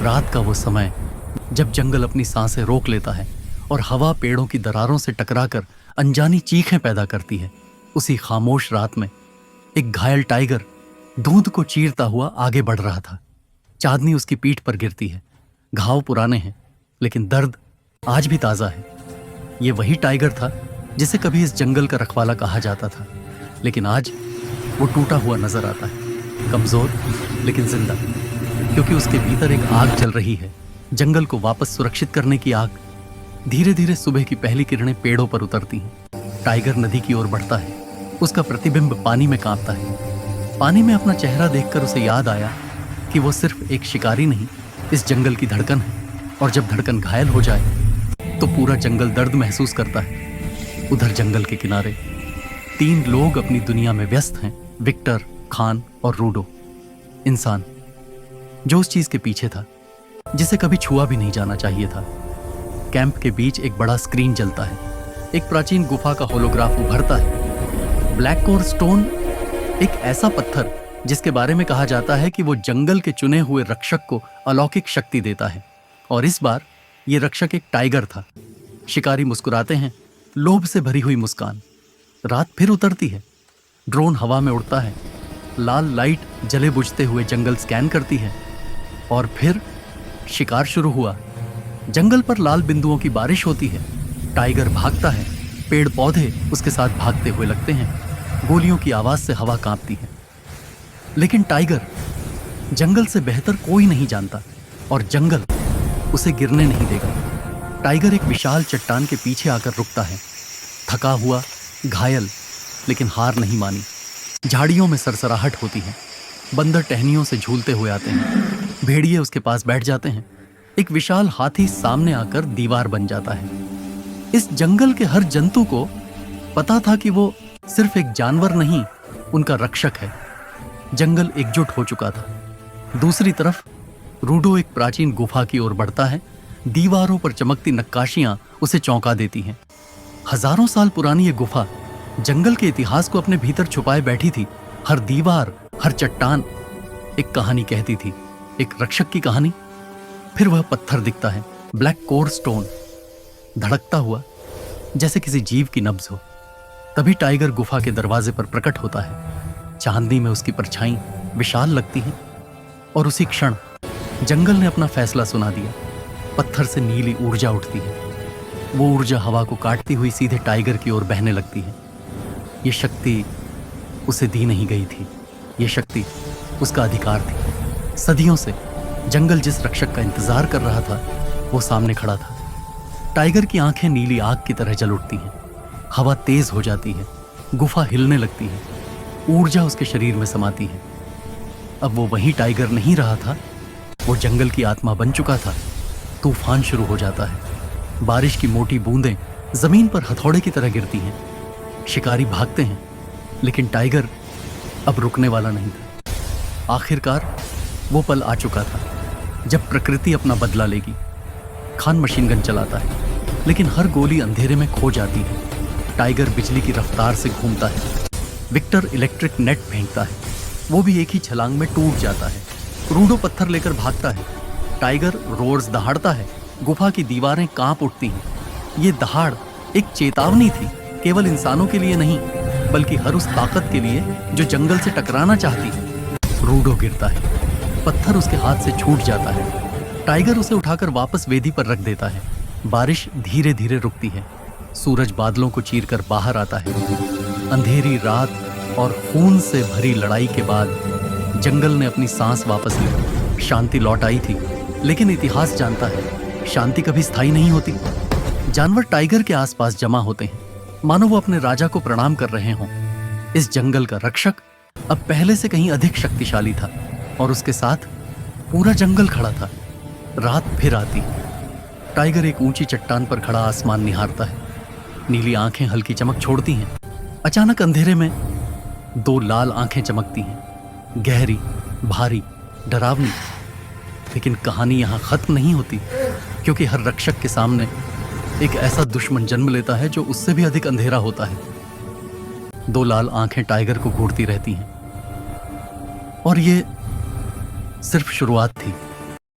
रात का वो समय जब जंगल अपनी सांसें रोक लेता है और हवा पेड़ों की दरारों से टकराकर अनजानी चीखें पैदा करती है। उसी खामोश रात में एक घायल टाइगर धुंध को चीरता हुआ आगे बढ़ रहा था। चांदनी उसकी पीठ पर गिरती है। घाव पुराने हैं लेकिन दर्द आज भी ताजा है। ये वही टाइगर था जिसे कभी इस जंगल का रखवाला कहा जाता था, लेकिन आज वो टूटा हुआ नजर आता है, कमजोर लेकिन जिंदा, क्योंकि उसके भीतर एक आग जल रही है, जंगल को वापस सुरक्षित करने की आग। धीरे धीरे सुबह की पहली किरणें पेड़ों पर उतरती हैं। टाइगर नदी की ओर बढ़ता है। उसका प्रतिबिंब पानी में कांपता है। पानी में अपना चेहरा देखकर उसे याद आया कि वो सिर्फ एक शिकारी नहीं, इस जंगल की धड़कन है, और जब धड़कन घायल हो जाए तो पूरा जंगल दर्द महसूस करता है। उधर जंगल के किनारे 3 लोग अपनी दुनिया में व्यस्त हैं, विक्टर, खान और रूडो। इंसान जो उस चीज के पीछे था जिसे कभी छुआ भी नहीं जाना चाहिए था। कैंप के बीच एक बड़ा स्क्रीन जलता है। एक प्राचीन गुफा का होलोग्राफ उभरता है। ब्लैक कोर स्टोन, एक ऐसा पत्थर जिसके बारे में कहा जाता है कि वो जंगल के चुने हुए रक्षक को अलौकिक शक्ति देता है। और इस बार ये रक्षक एक टाइगर था। शिकारी मुस्कुराते हैं, लोभ से भरी हुई मुस्कान। रात फिर उतरती है। ड्रोन हवा में उड़ता है। लाल लाइट जले बुझते हुए जंगल स्कैन करती है। और फिर शिकार शुरू हुआ। जंगल पर लाल बिंदुओं की बारिश होती है। टाइगर भागता है। पेड़ पौधे उसके साथ भागते हुए लगते हैं। गोलियों की आवाज से हवा कांपती है। लेकिन टाइगर जंगल से बेहतर कोई नहीं जानता, और जंगल उसे गिरने नहीं देगा। टाइगर एक विशाल चट्टान के पीछे आकर रुकता है, थका हुआ, घायल, लेकिन हार नहीं मानी। झाड़ियों में सरसराहट होती है। बंदर टहनियों से झूलते हुए आते हैं। भेड़िए उसके पास बैठ जाते हैं। एक विशाल हाथी सामने आकर दीवार बन जाता है। इस जंगल के हर जंतु को पता था कि वो सिर्फ एक जानवर नहीं, उनका रक्षक है। जंगल एकजुट हो चुका था। दूसरी तरफ रूडो एक प्राचीन गुफा की ओर बढ़ता है। दीवारों पर चमकती नक्काशियां उसे चौंका देती हैं। हजारों साल पुरानी ये गुफा जंगल के इतिहास को अपने भीतर छुपाए बैठी थी। हर दीवार, हर चट्टान एक कहानी कहती थी, एक रक्षक की कहानी। फिर वह पत्थर दिखता है, ब्लैक कोर स्टोन, धड़कता हुआ जैसे किसी जीव की नब्ज हो। तभी टाइगर गुफा के दरवाजे पर प्रकट होता है। चांदनी में उसकी परछाई विशाल लगती है, और उसी क्षण जंगल ने अपना फैसला सुना दिया। पत्थर से नीली ऊर्जा उठती है। वो ऊर्जा हवा को काटती हुई सीधे टाइगर की ओर बहने लगती है। ये शक्ति उसे दी नहीं गई थी। ये शक्ति उसका अधिकार थी। सदियों से जंगल जिस रक्षक का इंतजार कर रहा था, वो सामने खड़ा था। टाइगर की आंखें नीली आग की तरह जल उठती हैं। हवा तेज हो जाती है। गुफा हिलने लगती है। ऊर्जा उसके शरीर में समाती है। अब वो वही टाइगर नहीं रहा था, वो जंगल की आत्मा बन चुका था। तूफान शुरू हो जाता है। बारिश की मोटी बूंदें जमीन पर हथौड़े की तरह गिरती हैं। शिकारी भागते हैं, लेकिन टाइगर अब रुकने वाला नहीं था। आखिरकार वो पल आ चुका था जब प्रकृति अपना बदला लेगी। खान मशीन गन चलाता है, लेकिन हर गोली अंधेरे में खो जाती है। टाइगर बिजली की रफ्तार से घूमता है। विक्टर इलेक्ट्रिक नेट फेंकता है, वो भी एक ही छलांग में टूट जाता है। रूडो पत्थर लेकर भागता है। टाइगर रोर्स दहाड़ता है। गुफा की दीवारें कांप उठती हैं। ये दहाड़ एक चेतावनी थी, केवल इंसानों के लिए नहीं, बल्कि हर उस ताकत के लिए जो जंगल से टकराना चाहती है। रूडो गिरता है। पत्थर उसके हाथ से छूट जाता है। टाइगर उसे उठाकर वापस वेदी पर रख देता है। बारिश धीरे धीरे रुकती है। सूरज बादलों को चीरकर बाहर आता है। अंधेरी रात और खून से भरी लड़ाई के बाद जंगल ने अपनी सांस वापस ली। शांति लौट आई थी, लेकिन इतिहास जानता है शांति कभी स्थायी नहीं होती। जानवर टाइगर के आसपास जमा होते हैं, मानो वो अपने राजा को प्रणाम कर रहे हों। इस जंगल का रक्षक अब पहले से कहीं अधिक शक्तिशाली था, और उसके साथ पूरा जंगल खड़ा था। रात फिर आती। टाइगर एक ऊंची चट्टान पर खड़ा आसमान निहारता है। नीली आंखें हल्की चमक छोड़ती हैं। अचानक अंधेरे में 2 लाल आंखें चमकती हैं, गहरी, भारी, डरावनी। लेकिन कहानी यहां खत्म नहीं होती, क्योंकि हर रक्षक के सामने एक ऐसा दुश्मन जन्म लेता है जो उससे भी अधिक अंधेरा होता है। 2 लाल आंखें टाइगर को घूरती रहती हैं, और ये सिर्फ शुरुआत थी।